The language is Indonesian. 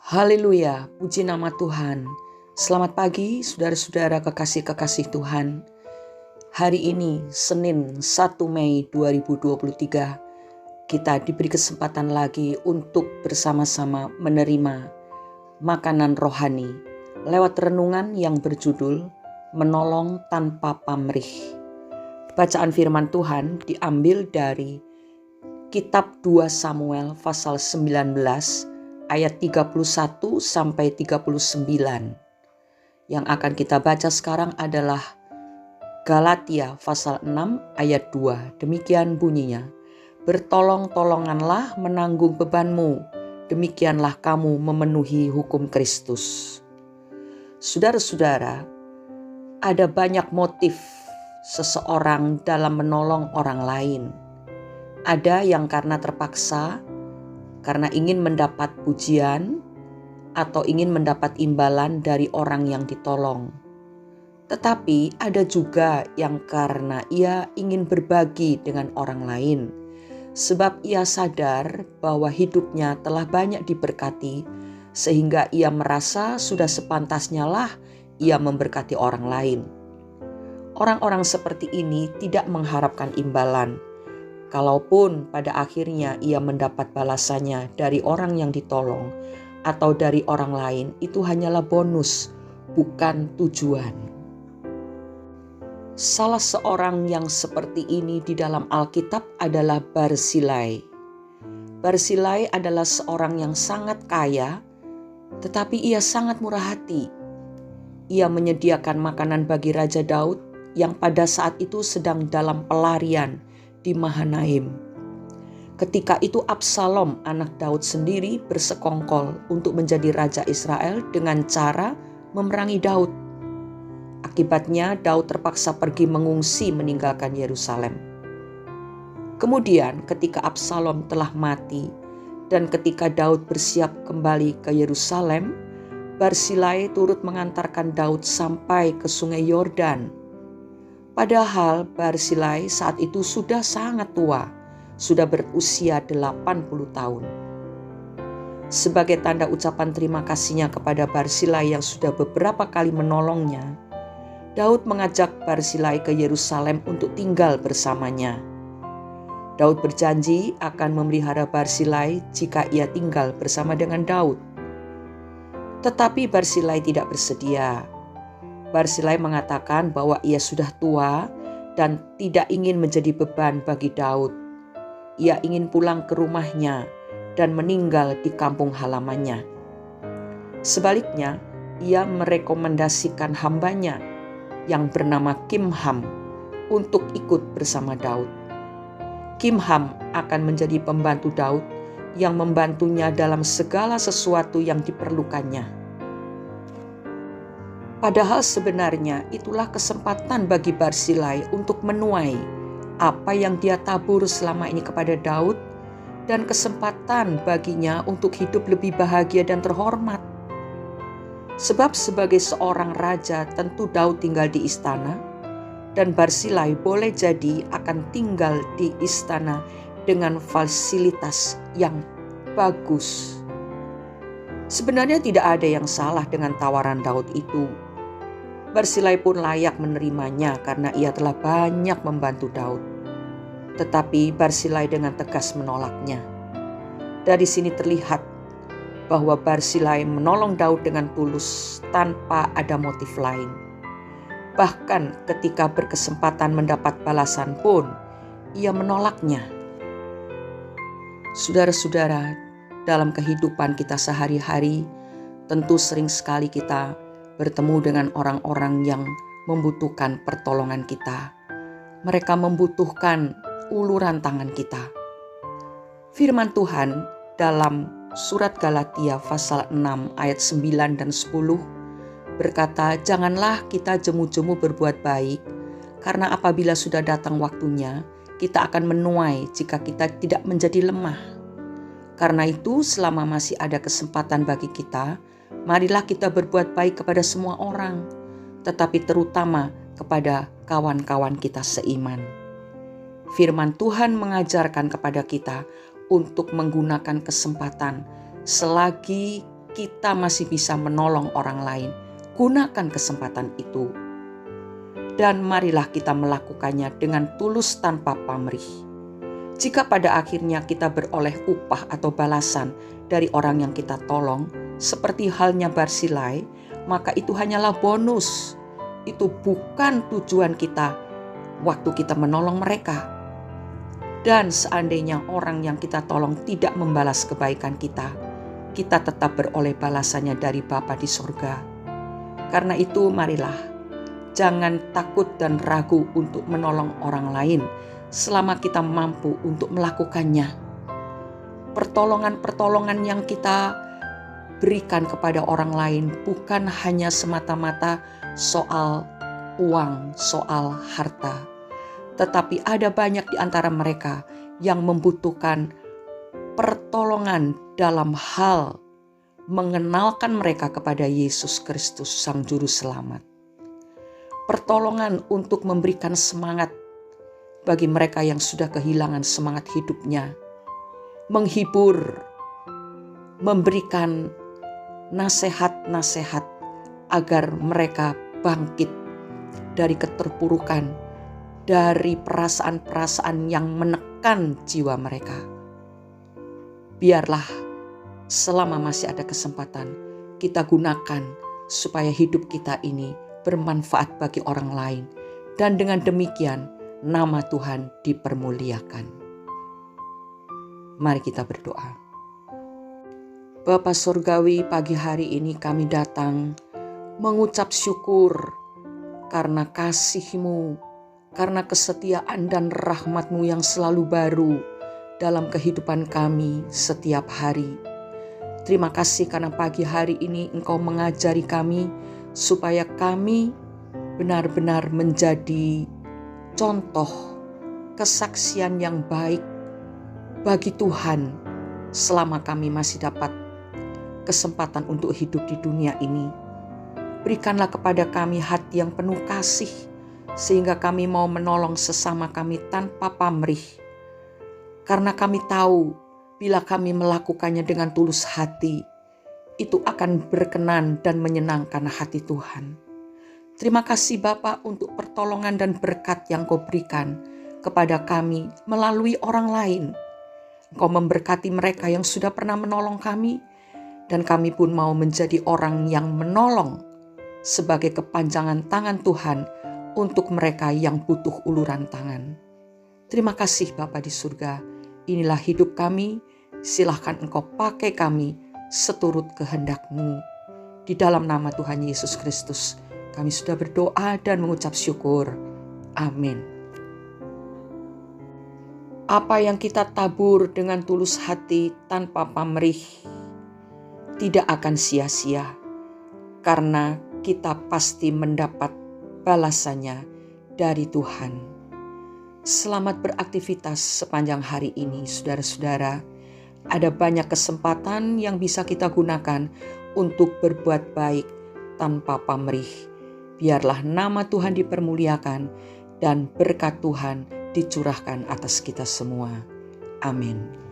Haleluya, puji nama Tuhan. Selamat pagi saudara-saudara kekasih-kekasih Tuhan. Hari ini Senin 1 Mei 2023, kita diberi kesempatan lagi untuk bersama-sama menerima makanan rohani lewat renungan yang berjudul Menolong Tanpa Pamrih. Bacaan firman Tuhan diambil dari Kitab 2 Samuel pasal 19 ayat 31 sampai 39. Yang akan kita baca sekarang adalah Galatia pasal 6 ayat 2. Demikian bunyinya. Bertolong-tolonganlah menanggung bebanmu, demikianlah kamu memenuhi hukum Kristus. Saudara-saudara, ada banyak motif seseorang dalam menolong orang lain. Ada yang karena terpaksa, karena ingin mendapat pujian atau ingin mendapat imbalan dari orang yang ditolong. Tetapi ada juga yang karena ia ingin berbagi dengan orang lain, sebab ia sadar bahwa hidupnya telah banyak diberkati, sehingga ia merasa sudah sepantasnya lah ia memberkati orang lain. Orang-orang seperti ini tidak mengharapkan imbalan. Kalaupun pada akhirnya ia mendapat balasannya dari orang yang ditolong atau dari orang lain, itu hanyalah bonus, bukan tujuan. Salah seorang yang seperti ini di dalam Alkitab adalah Barzilai. Barzilai adalah seorang yang sangat kaya, tetapi ia sangat murah hati. Ia menyediakan makanan bagi Raja Daud yang pada saat itu sedang dalam pelarian di Mahanaim. Ketika itu Absalom anak Daud sendiri bersekongkol untuk menjadi raja Israel dengan cara memerangi Daud. Akibatnya Daud terpaksa pergi mengungsi meninggalkan Yerusalem. Kemudian ketika Absalom telah mati dan ketika Daud bersiap kembali ke Yerusalem, Barzilai turut mengantarkan Daud sampai ke sungai Yordan. Padahal Barzilai saat itu sudah sangat tua, sudah berusia 80 tahun. Sebagai tanda ucapan terima kasihnya kepada Barzilai yang sudah beberapa kali menolongnya, Daud mengajak Barzilai ke Yerusalem untuk tinggal bersamanya. Daud berjanji akan memelihara Barzilai jika ia tinggal bersama dengan Daud. Tetapi Barzilai tidak bersedia. Barzilai mengatakan bahwa ia sudah tua dan tidak ingin menjadi beban bagi Daud. Ia ingin pulang ke rumahnya dan meninggal di kampung halamannya. Sebaliknya, ia merekomendasikan hambanya yang bernama Kimham untuk ikut bersama Daud. Kimham akan menjadi pembantu Daud yang membantunya dalam segala sesuatu yang diperlukannya. Padahal sebenarnya itulah kesempatan bagi Barzilai untuk menuai apa yang dia tabur selama ini kepada Daud dan kesempatan baginya untuk hidup lebih bahagia dan terhormat. Sebab sebagai seorang raja tentu Daud tinggal di istana dan Barzilai boleh jadi akan tinggal di istana dengan fasilitas yang bagus. Sebenarnya tidak ada yang salah dengan tawaran Daud itu. Barzilai pun layak menerimanya karena ia telah banyak membantu Daud. Tetapi Barzilai dengan tegas menolaknya. Dari sini terlihat bahwa Barzilai menolong Daud dengan tulus tanpa ada motif lain. Bahkan ketika berkesempatan mendapat balasan pun, ia menolaknya. Saudara-saudara, dalam kehidupan kita sehari-hari, tentu sering sekali kita bertemu dengan orang-orang yang membutuhkan pertolongan kita. Mereka membutuhkan uluran tangan kita. Firman Tuhan dalam surat Galatia pasal 6 ayat 9 dan 10 berkata, janganlah kita jemu-jemu berbuat baik, karena apabila sudah datang waktunya, kita akan menuai jika kita tidak menjadi lemah. Karena itu selama masih ada kesempatan bagi kita, marilah kita berbuat baik kepada semua orang, tetapi terutama kepada kawan-kawan kita seiman. Firman Tuhan mengajarkan kepada kita untuk menggunakan kesempatan selagi kita masih bisa menolong orang lain, gunakan kesempatan itu. Dan marilah kita melakukannya dengan tulus tanpa pamrih. Jika pada akhirnya kita beroleh upah atau balasan dari orang yang kita tolong, seperti halnya Barsilai, maka itu hanyalah bonus. Itu bukan tujuan kita waktu kita menolong mereka. Dan seandainya orang yang kita tolong tidak membalas kebaikan kita tetap beroleh balasannya dari Bapa di surga. Karena itu marilah, jangan takut dan ragu untuk menolong orang lain selama kita mampu untuk melakukannya. Pertolongan-pertolongan yang kita berikan kepada orang lain bukan hanya semata-mata soal uang, soal harta. Tetapi ada banyak di antara mereka yang membutuhkan pertolongan dalam hal mengenalkan mereka kepada Yesus Kristus, Sang Juru Selamat. Pertolongan untuk memberikan semangat bagi mereka yang sudah kehilangan semangat hidupnya. Menghibur, memberikan nasihat-nasihat agar mereka bangkit dari keterpurukan, dari perasaan-perasaan yang menekan jiwa mereka. Biarlah selama masih ada kesempatan, kita gunakan supaya hidup kita ini bermanfaat bagi orang lain. Dan dengan demikian, nama Tuhan dipermuliakan. Mari kita berdoa. Bapa Surgawi, pagi hari ini kami datang mengucap syukur karena kasih-Mu, karena kesetiaan dan rahmat-Mu yang selalu baru dalam kehidupan kami setiap hari. Terima kasih karena pagi hari ini Engkau mengajari kami supaya kami benar-benar menjadi contoh kesaksian yang baik bagi Tuhan selama kami masih dapat kesempatan untuk hidup di dunia ini. Berikanlah kepada kami hati yang penuh kasih sehingga kami mau menolong sesama kami tanpa pamrih. Karena kami tahu bila kami melakukannya dengan tulus hati, itu akan berkenan dan menyenangkan hati Tuhan. Terima kasih Bapa untuk pertolongan dan berkat yang Kau berikan kepada kami melalui orang lain. Engkau memberkati mereka yang sudah pernah menolong kami, dan kami pun mau menjadi orang yang menolong sebagai kepanjangan tangan Tuhan untuk mereka yang butuh uluran tangan. Terima kasih Bapa di surga. Inilah hidup kami, silahkan Engkau pakai kami seturut kehendak-Mu. Di dalam nama Tuhan Yesus Kristus, kami sudah berdoa dan mengucap syukur. Amin. Apa yang kita tabur dengan tulus hati tanpa pamrih tidak akan sia-sia, karena kita pasti mendapat balasannya dari Tuhan. Selamat beraktivitas sepanjang hari ini, saudara-saudara. Ada banyak kesempatan yang bisa kita gunakan untuk berbuat baik tanpa pamrih. Biarlah nama Tuhan dipermuliakan dan berkat Tuhan dicurahkan atas kita semua. Amin.